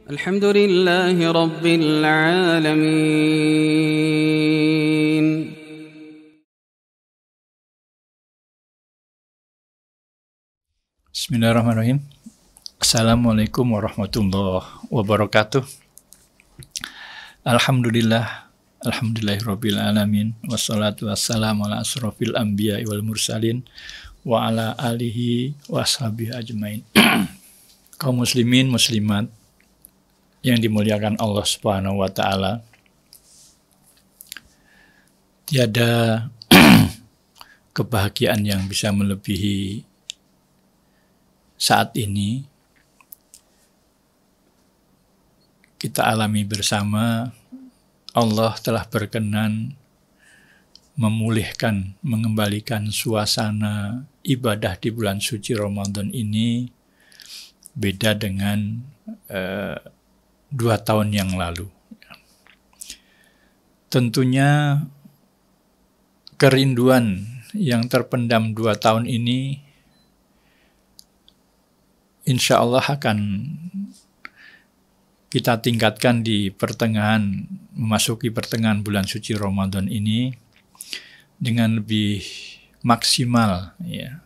الحمد لله رب العالمين. Bismillahirrahmanirrahim. Assalamualaikum warahmatullahi wabarakatuh. Alhamdulillahirabbil alamin, wassalatu wassalamu ala asrofil anbiya wal mursalin wa ala alihi washabihi ajmain. Kaum muslimin muslimat yang dimuliakan Allah Subhanahu wa taala, tiada kebahagiaan yang bisa melebihi saat ini kita alami bersama. Allah telah berkenan memulihkan, mengembalikan suasana ibadah di bulan suci Ramadan ini, beda dengan 2 tahun yang lalu. Tentunya kerinduan yang terpendam 2 tahun ini insya Allah akan kita tingkatkan di memasuki pertengahan bulan suci Ramadan ini dengan lebih maksimal, ya.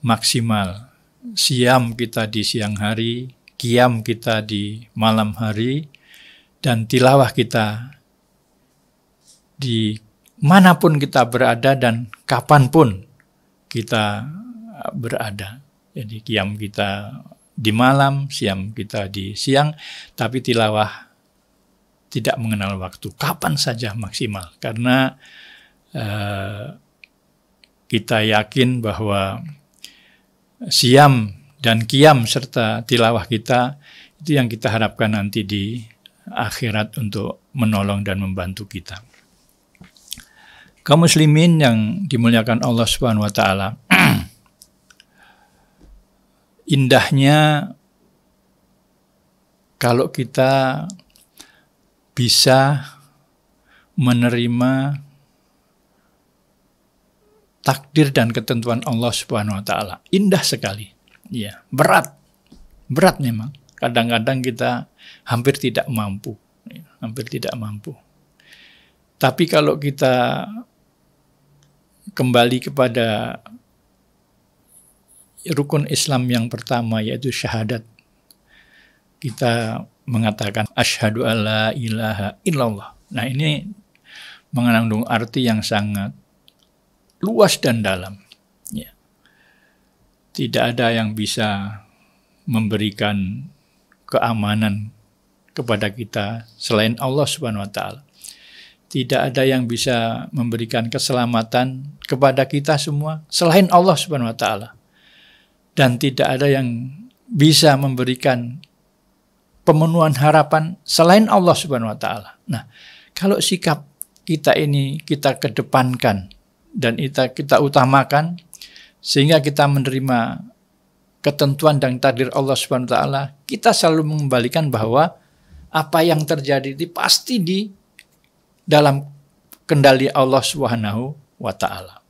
Maksimal. Siam kita di siang hari, qiyam kita di malam hari, dan tilawah kita di manapun kita berada dan kapanpun kita berada. Jadi qiyam kita di malam, siam kita di siang, tapi tilawah tidak mengenal waktu. Kapan saja maksimal. Karena kita yakin bahwa siam dan qiyam serta tilawah kita itu yang kita harapkan nanti di akhirat untuk menolong dan membantu kita. Kaum muslimin yang dimuliakan Allah Subhanahu wa taala, indahnya kalau kita bisa menerima takdir dan ketentuan Allah Subhanahu wa taala. Indah sekali. Ya, berat memang. Kadang-kadang kita hampir tidak mampu. Tapi kalau kita kembali kepada rukun Islam yang pertama, yaitu syahadat, kita mengatakan asyhadu alla ilaha illallah. Nah, ini mengandung arti yang sangat luas dan dalam. Ya. Tidak ada yang bisa memberikan keamanan kepada kita selain Allah Subhanahu wa taala. Tidak ada yang bisa memberikan keselamatan kepada kita semua selain Allah Subhanahu wa taala. Dan tidak ada yang bisa memberikan pemenuhan harapan selain Allah Subhanahu wa taala. Nah, kalau sikap kita ini kita kedepankan dan kita utamakan, sehingga kita menerima ketentuan dan takdir Allah Subhanahu wa taala, kita selalu mengembalikan bahwa apa yang terjadi itu pasti di dalam kendali Allah Subhanahu wa taala.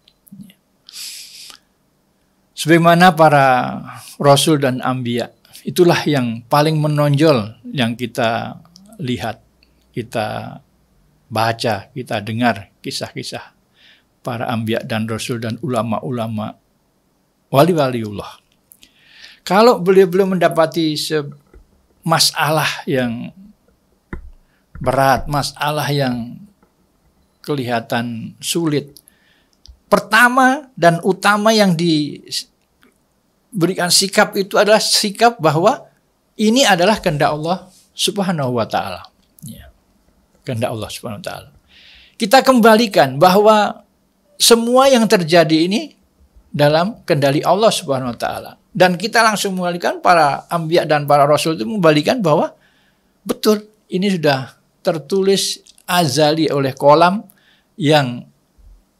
Sebagaimana para rasul dan anbiya, itulah yang paling menonjol yang kita lihat, kita baca, kita dengar kisah-kisah para anbiya dan rasul dan ulama-ulama, wali-waliullah. Kalau beliau mendapati masalah yang berat, masalah yang kelihatan sulit, pertama dan utama yang diberikan sikap itu adalah sikap bahwa ini adalah kehendak Allah Subhanahu wa taala. Ya. Kehendak Allah Subhanahu wa taala. Kita kembalikan bahwa semua yang terjadi ini dalam kendali Allah Subhanahu wa taala. Dan kita langsung mengembalikan, para anbiya dan para rasul itu mengembalikan bahwa betul ini sudah tertulis azali oleh kolam yang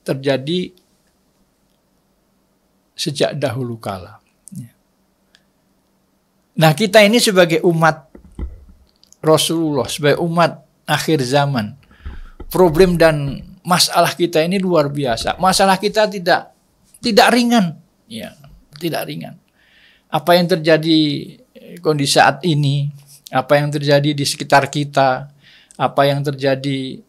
terjadi sejak dahulu kala. Nah, kita ini sebagai umat Rasulullah, sebagai umat akhir zaman, problem dan masalah kita ini luar biasa. Masalah kita tidak ringan, ya, tidak ringan. Apa yang terjadi kondisi saat ini apa yang terjadi di sekitar kita, apa yang terjadi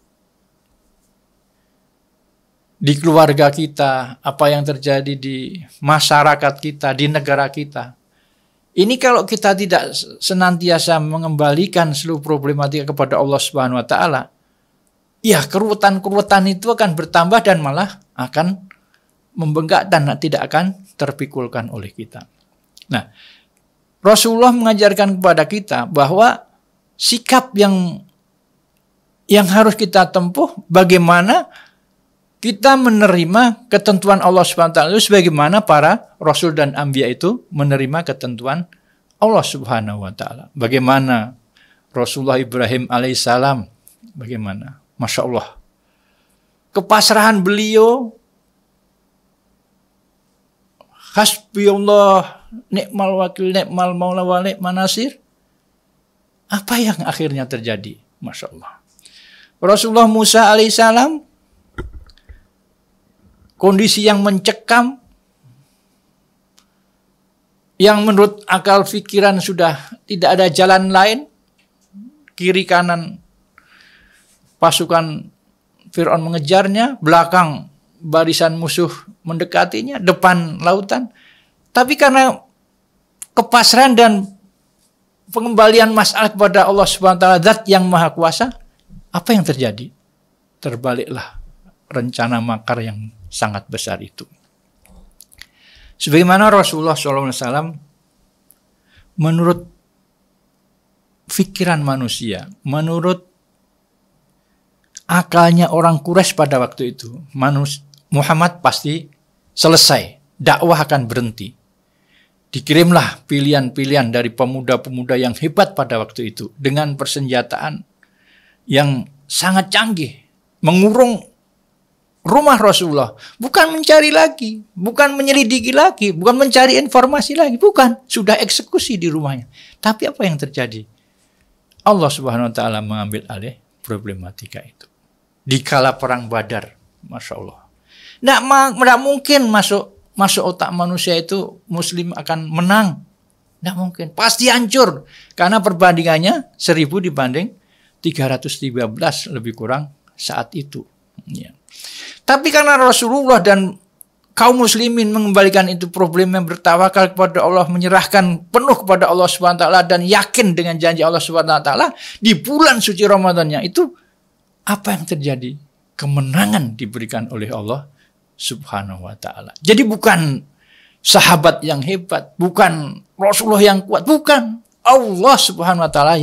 di keluarga kita, apa yang terjadi di masyarakat kita, di negara kita. Ini kalau kita tidak senantiasa mengembalikan seluruh problematika kepada Allah Subhanahu wa taala, ya keruwetan-keruwetan itu akan bertambah dan malah akan membengkak dan tidak akan terpikulkan oleh kita. Nah, Rasulullah mengajarkan kepada kita bahwa sikap yang harus kita tempuh bagaimana kita menerima ketentuan Allah Subhanahu wa taala sebagaimana para rasul dan anbiya itu menerima ketentuan Allah Subhanahu wa taala. Bagaimana Rasulullah Ibrahim alaihissalam, bagaimana? Masya Allah. Kepasrahan beliau, hasbiyallah, ni'mal wakil, ni'mal maula wa ni'man nasir. Apa yang akhirnya terjadi? Masya Allah. Rasulullah Musa alaihissalam, kondisi yang mencekam, yang menurut akal pikiran sudah tidak ada jalan lain, kiri kanan pasukan Fir'aun mengejarnya, belakang barisan musuh mendekatinya, depan lautan. Tapi karena kepasrahan dan pengembalian masalah kepada Allah Subhanahu wa taala, Zat yang Maha Kuasa, apa yang terjadi? Terbaliklah rencana makar yang sangat besar itu. Sebagaimana Rasulullah SAW menurut pikiran manusia, menurut akalnya orang Quraisy pada waktu itu, Muhammad pasti selesai, dakwah akan berhenti. Dikirimlah pilihan-pilihan dari pemuda-pemuda yang hebat pada waktu itu dengan persenjataan yang sangat canggih, mengurung rumah Rasulullah, bukan mencari lagi, bukan menyelidiki lagi, bukan mencari informasi lagi, bukan, sudah eksekusi di rumahnya. Tapi apa yang terjadi? Allah Subhanahu wa taala mengambil alih problematika itu. Di kala perang Badar, Masya Allah. Nggak mungkin masuk otak manusia itu Muslim akan menang. Nggak mungkin, pasti hancur. Karena perbandingannya 1000 dibanding 313 lebih kurang saat itu. Ya. Tapi karena Rasulullah dan kaum muslimin mengembalikan itu problem yang bertawakal kepada Allah, menyerahkan penuh kepada Allah Subhanahu wa taala dan yakin dengan janji Allah Subhanahu wa taala di bulan suci Ramadannya itu, apa yang terjadi? Kemenangan diberikan oleh Allah Subhanahu wa taala. Jadi bukan sahabat yang hebat, bukan Rasulullah yang kuat, bukan. Allah Subhanahu wa taala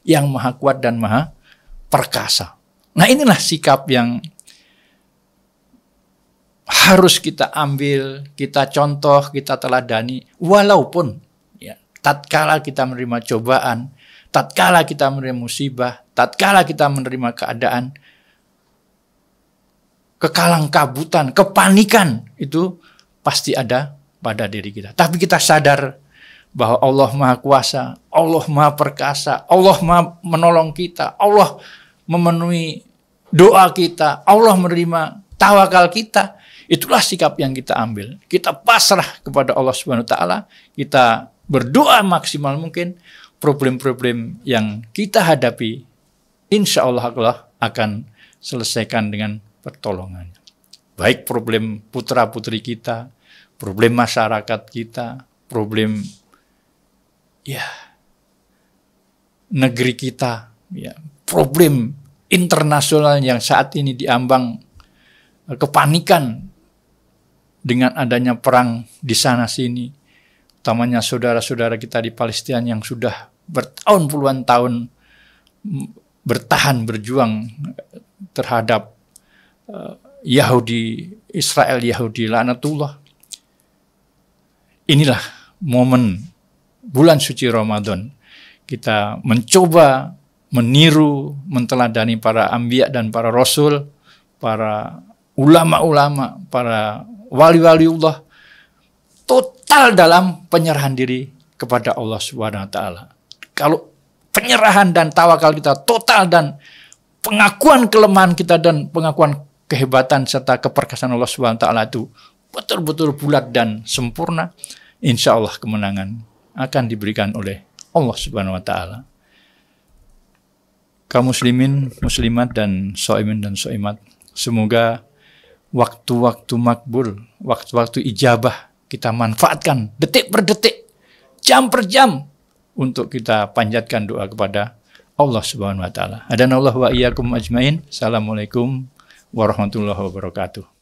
yang maha kuat dan maha perkasa. Nah, inilah sikap yang harus kita ambil, kita contoh, kita teladani, walaupun ya, tatkala kita menerima cobaan, tatkala kita menerima musibah, tatkala kita menerima keadaan kekalangkabutan, kepanikan, itu pasti ada pada diri kita. Tapi kita sadar bahwa Allah Maha Kuasa, Allah Maha Perkasa, Allah Maha menolong kita, Allah memenuhi doa kita, Allah menerima tawakal kita. Itulah sikap yang kita ambil. Kita pasrah kepada Allah Subhanahu wa taala, kita berdoa maksimal mungkin, problem-problem yang kita hadapi insya Allah akan selesaikan dengan pertolongannya. Baik problem putra-putri kita, problem masyarakat kita, problem ya negeri kita, ya problem internasional yang saat ini diambang kepanikan dengan adanya perang di sana sini, utamanya saudara-saudara kita di Palestina yang sudah bertahun puluhan tahun bertahan berjuang terhadap Yahudi, Israel Yahudi laknatullah. Inilah momen bulan suci Ramadan, kita mencoba meniru, menteladani para anbiya dan para rasul, para ulama-ulama, para wali-waliullah, total dalam penyerahan diri kepada Allah Subhanahu wa taala. Kalau penyerahan dan tawakal kita total dan pengakuan kelemahan kita dan pengakuan kehebatan serta keperkasaan Allah Subhanahu wa taala itu betul-betul bulat dan sempurna, insya Allah kemenangan akan diberikan oleh Allah Subhanahu wa taala. kaum muslimin, muslimat, dan shaimin dan shaimat, semoga waktu-waktu makbul, waktu-waktu ijabah kita manfaatkan detik per detik, jam per jam untuk kita panjatkan doa kepada Allah Subhanahu wa taala. Hadanallahu wa iyyakum ajmain. Assalamualaikum warahmatullahi wabarakatuh.